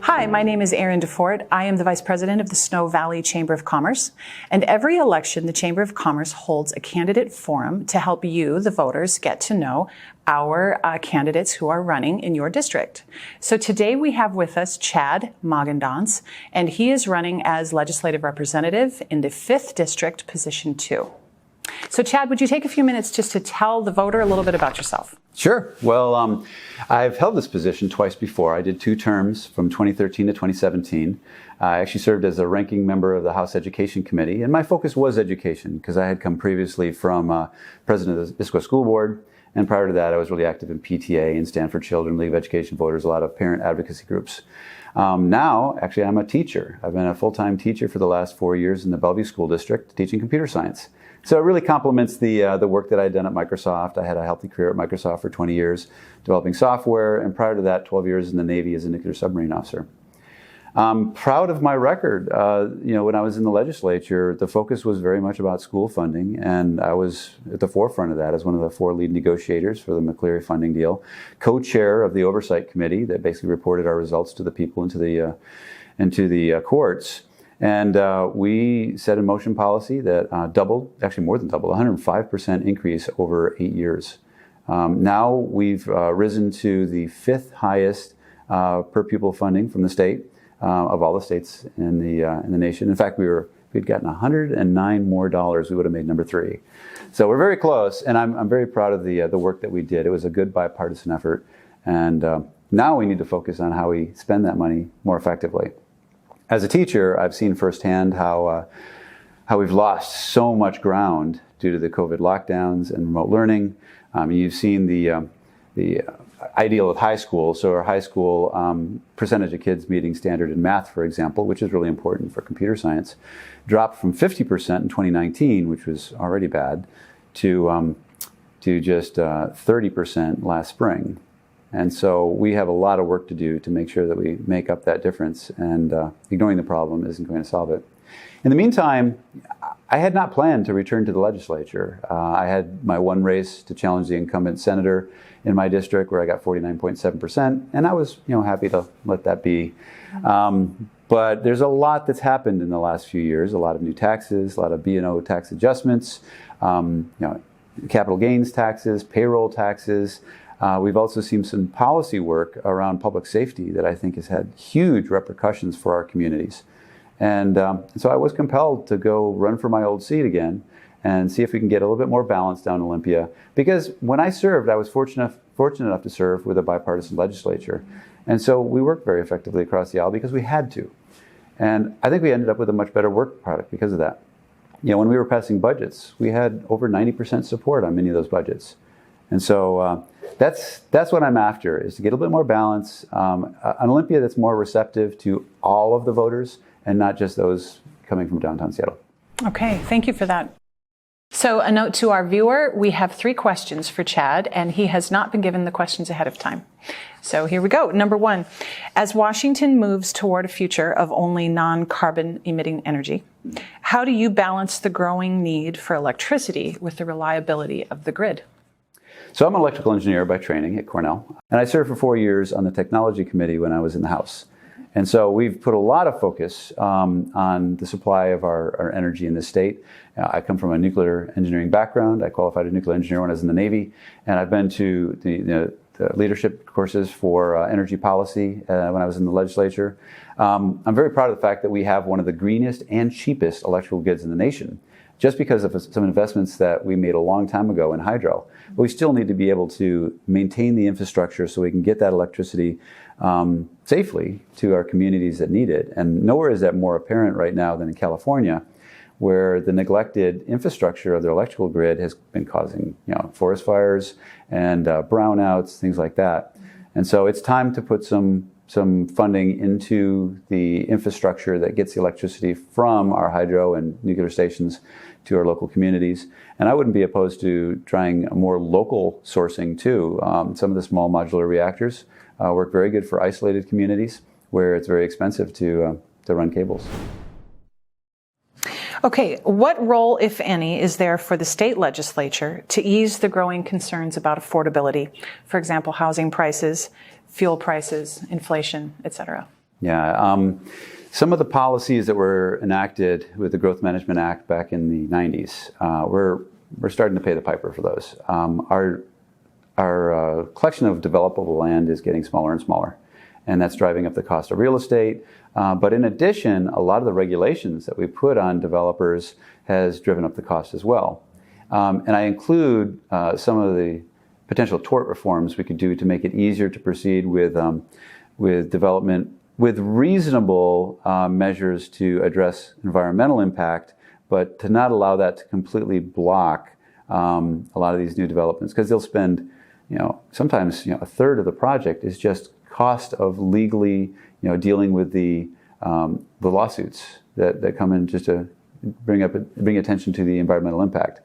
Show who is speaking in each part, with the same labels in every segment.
Speaker 1: Hi, my name is Erin DeFort. I am the Vice President of the SnoValley Chamber of Commerce. And every election, the Chamber of Commerce holds a candidate forum to help you, the voters, get to know our candidates who are running in your district. So today we have with us Chad Magendanz, and he is running as legislative representative in the 5th District, Position 2. So Chad, would you take a few minutes just to tell the voter a little bit about yourself?
Speaker 2: Sure. Well, I've held this position twice before. I did 2 terms from 2013 to 2017. I actually served as a ranking member of the House Education Committee, and my focus was education because I had come previously from president of the Issaquah School Board, and prior to that I was really active in PTA and Stand for Children, League of Education Voters, a lot of parent advocacy groups. Now, actually, I'm a teacher. I've been a full-time teacher for the last 4 years in the Bellevue School District, teaching computer science. So it really complements the work that I'd done at Microsoft. I had a healthy career at Microsoft for 20 years, developing software, and prior to that, 12 years in the Navy as a nuclear submarine officer. I'm proud of my record. When I was in the legislature, the focus was very much about school funding, and I was at the forefront of that as one of the 4 lead negotiators for the McCleary funding deal, co-chair of the Oversight Committee that basically reported our results to the people into the courts. And we set in motion policy that doubled, actually more than doubled, 105% increase over 8 years. Now we've risen to the 5th highest per pupil funding from the state of all the states in the nation. In fact, we'd gotten 109 more dollars. We would have made number 3. So we're very close, and I'm very proud of the work that we did. It was a good bipartisan effort, and now we need to focus on how we spend that money more effectively. As a teacher, I've seen firsthand how we've lost so much ground due to the COVID lockdowns and remote learning. You've seen the ideal of high school. So our high school percentage of kids meeting standard in math, for example, which is really important for computer science, dropped from 50% in 2019, which was already bad, to just 30% last spring. And so we have a lot of work to do to make sure that we make up that difference, and ignoring the problem isn't going to solve it. In the meantime, I had not planned to return to the legislature. I had my one race to challenge the incumbent senator in my district where I got 49.7%, and I was happy to let that be. But there's a lot that's happened in the last few years, a lot of new taxes, a lot of B&O tax adjustments, capital gains taxes, payroll taxes. We've also seen some policy work around public safety that I think has had huge repercussions for our communities. And so I was compelled to go run for my old seat again and see if we can get a little bit more balance down in Olympia. Because when I served, I was fortunate enough to serve with a bipartisan legislature. And so we worked very effectively across the aisle because we had to. And I think we ended up with a much better work product because of that. When we were passing budgets, we had over 90% support on many of those budgets. And so that's what I'm after, is to get a little bit more balance, an Olympia that's more receptive to all of the voters and not just those coming from downtown Seattle.
Speaker 1: Okay, thank you for that. So a note to our viewer, we have 3 questions for Chad, and he has not been given the questions ahead of time. So here we go. Number 1, as Washington moves toward a future of only non-carbon emitting energy, how do you balance the growing need for electricity with the reliability of the grid?
Speaker 2: So I'm an electrical engineer by training at Cornell, and I served for 4 years on the technology committee when I was in the House. And so we've put a lot of focus on the supply of our energy in this state. I come from a nuclear engineering background. I qualified as a nuclear engineer when I was in the Navy, and I've been to the leadership courses for energy policy when I was in the legislature. I'm very proud of the fact that we have one of the greenest and cheapest electrical grids in the nation, just because of some investments that we made a long time ago in hydro. But we still need to be able to maintain the infrastructure so we can get that electricity safely to our communities that need it. And nowhere is that more apparent right now than in California, where the neglected infrastructure of their electrical grid has been causing forest fires and brownouts, things like that. And so it's time to put some funding into the infrastructure that gets the electricity from our hydro and nuclear stations to our local communities. And I wouldn't be opposed to trying a more local sourcing too. Some of the small modular reactors work very good for isolated communities where it's very expensive to run cables.
Speaker 1: Okay, what role, if any, is there for the state legislature to ease the growing concerns about affordability? For example, housing prices, fuel prices, inflation, etc.
Speaker 2: Yeah. Some of the policies that were enacted with the Growth Management Act back in the 90s, we're starting to pay the piper for those. Our collection of developable land is getting smaller and smaller, and that's driving up the cost of real estate. But in addition, a lot of the regulations that we put on developers has driven up the cost as well. And I include some of the potential tort reforms we could do to make it easier to proceed with development with reasonable measures to address environmental impact, but to not allow that to completely block a lot of these new developments, because they'll spend, sometimes a third of the project is just cost of legally, dealing with the lawsuits that come in just to bring attention to the environmental impact.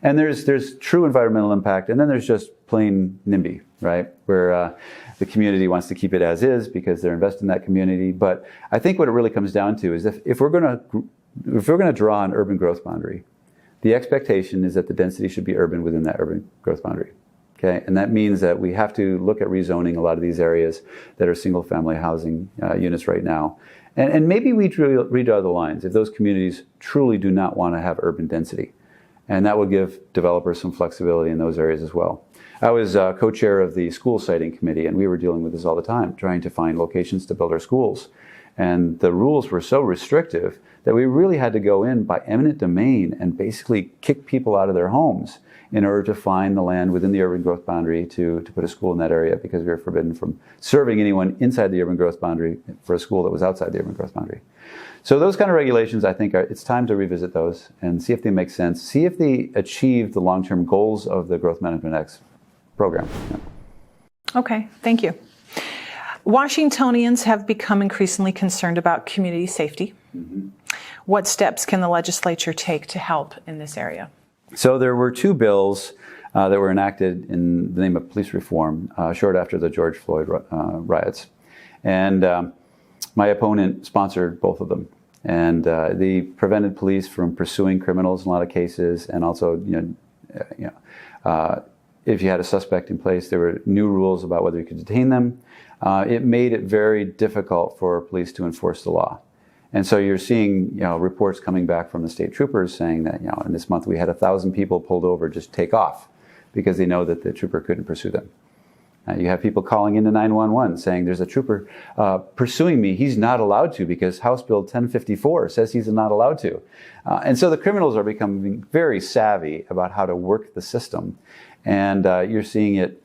Speaker 2: And there's true environmental impact, and then there's just plain NIMBY, right? Where the community wants to keep it as is because they're invested in that community. But I think what it really comes down to is if we're going to draw an urban growth boundary, the expectation is that the density should be urban within that urban growth boundary. Okay, and that means that we have to look at rezoning a lot of these areas that are single-family housing units right now. And maybe we redraw the lines if those communities truly do not want to have urban density. And that will give developers some flexibility in those areas as well. I was co-chair of the school siting committee, and we were dealing with this all the time, trying to find locations to build our schools. And the rules were so restrictive that we really had to go in by eminent domain and basically kick people out of their homes in order to find the land within the urban growth boundary to put a school in that area, because we were forbidden from serving anyone inside the urban growth boundary for a school that was outside the urban growth boundary. So those kind of regulations, I think, it's time to revisit those and see if they make sense, see if they achieve the long-term goals of the Growth Management Act program. Yeah.
Speaker 1: Okay, thank you. Washingtonians have become increasingly concerned about community safety. Mm-hmm. What steps can the legislature take to help in this area?
Speaker 2: So there were two bills that were enacted in the name of police reform short after the George Floyd riots. And my opponent sponsored both of them. And they prevented police from pursuing criminals in a lot of cases. And also, if you had a suspect in place, there were new rules about whether you could detain them. It made it very difficult for police to enforce the law. And so you're seeing, reports coming back from the state troopers saying that, in this month we had 1,000 people pulled over just take off because they know that the trooper couldn't pursue them. You have people calling into 911 saying there's a trooper pursuing me. He's not allowed to because House Bill 1054 says he's not allowed to. And so the criminals are becoming very savvy about how to work the system. And you're seeing it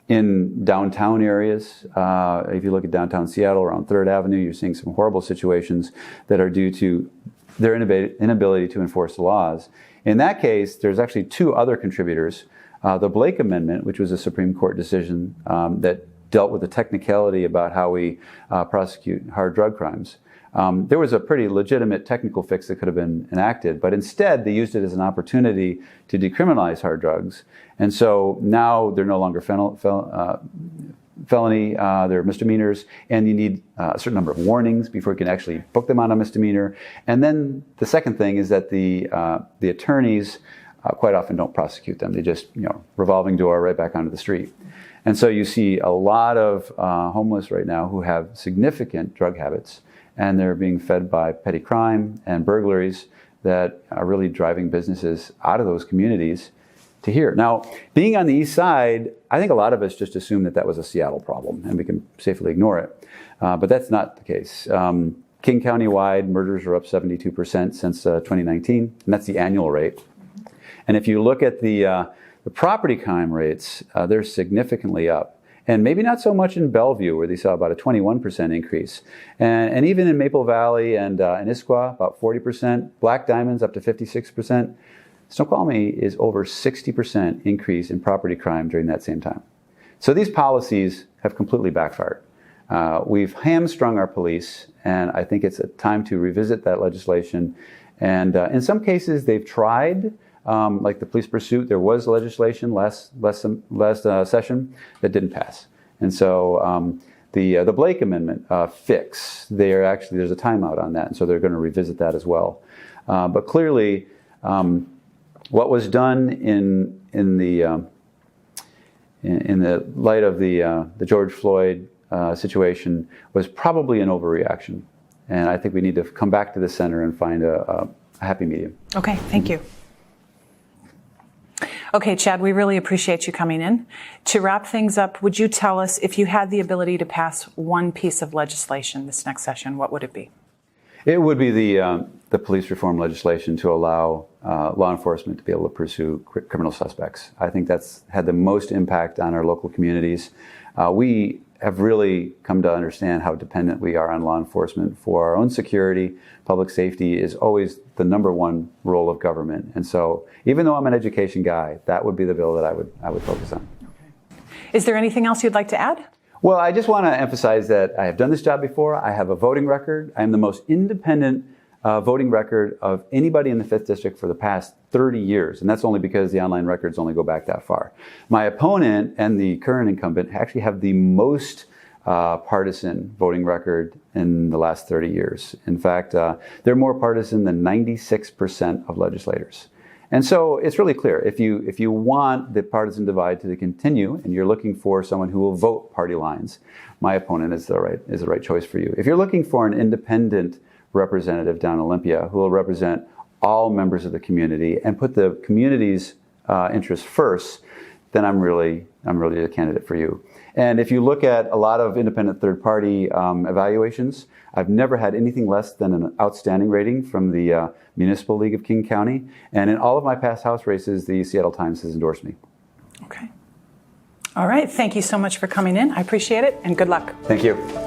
Speaker 2: in downtown areas. If you look at downtown Seattle around 3rd Avenue, you're seeing some horrible situations that are due to their inability to enforce the laws. In that case, there's actually two other contributors. The Blake Amendment, which was a Supreme Court decision that dealt with the technicality about how we prosecute hard drug crimes. There was a pretty legitimate technical fix that could have been enacted, but instead they used it as an opportunity to decriminalize hard drugs. And so now they're no longer felony, they're misdemeanors, and you need a certain number of warnings before you can actually book them on a misdemeanor. And then the second thing is that the attorneys quite often don't prosecute them. They just, revolving door right back onto the street. And so you see a lot of homeless right now who have significant drug habits, and they're being fed by petty crime and burglaries that are really driving businesses out of those communities to here. Now, being on the east side, I think a lot of us just assume that was a Seattle problem and we can safely ignore it. But that's not the case. King County-wide, murders are up 72% since 2019, and that's the annual rate. And if you look at the property crime rates, they're significantly up. And maybe not so much in Bellevue, where they saw about a 21% increase. And even in Maple Valley and in Issaquah, about 40%. Black Diamond's up to 56%. Snoqualmie is over 60% increase in property crime during that same time. So these policies have completely backfired. We've hamstrung our police, and I think it's a time to revisit that legislation. And in some cases, they've tried. Like the police pursuit, there was legislation last session that didn't pass. And so the Blake Amendment fix, there's a timeout on that, and so they're going to revisit that as well. But clearly, what was done in the light of the George Floyd situation was probably an overreaction. And I think we need to come back to the center and find a happy medium.
Speaker 1: Okay, thank you. Okay, Chad, we really appreciate you coming in. To wrap things up, would you tell us, if you had the ability to pass one piece of legislation this next session, what would it be?
Speaker 2: It would be the police reform legislation to allow law enforcement to be able to pursue criminal suspects. I think that's had the most impact on our local communities. We have really come to understand how dependent we are on law enforcement for our own security. Public safety is always the number one role of government. And so even though I'm an education guy, that would be the bill that I would focus on.
Speaker 1: Okay. Is there anything else you'd like to add?
Speaker 2: Well, I just want to emphasize that I have done this job before. I have a voting record. I am the most independent voting record of anybody in the 5th District for the past 30 years. And that's only because the online records only go back that far. My opponent and the current incumbent actually have the most partisan voting record in the last 30 years. In fact, they're more partisan than 96% of legislators. And so it's really clear, if you want the partisan divide to continue and you're looking for someone who will vote party lines, my opponent is the right choice for you. If you're looking for an independent representative down Olympia who will represent all members of the community and put the community's interests first, then I'm really a candidate for you. And if you look at a lot of independent third-party evaluations, I've never had anything less than an outstanding rating from the Municipal League of King County. And in all of my past House races, the Seattle Times has endorsed me.
Speaker 1: Okay. All right. Thank you so much for coming in. I appreciate it, and good luck.
Speaker 2: Thank you.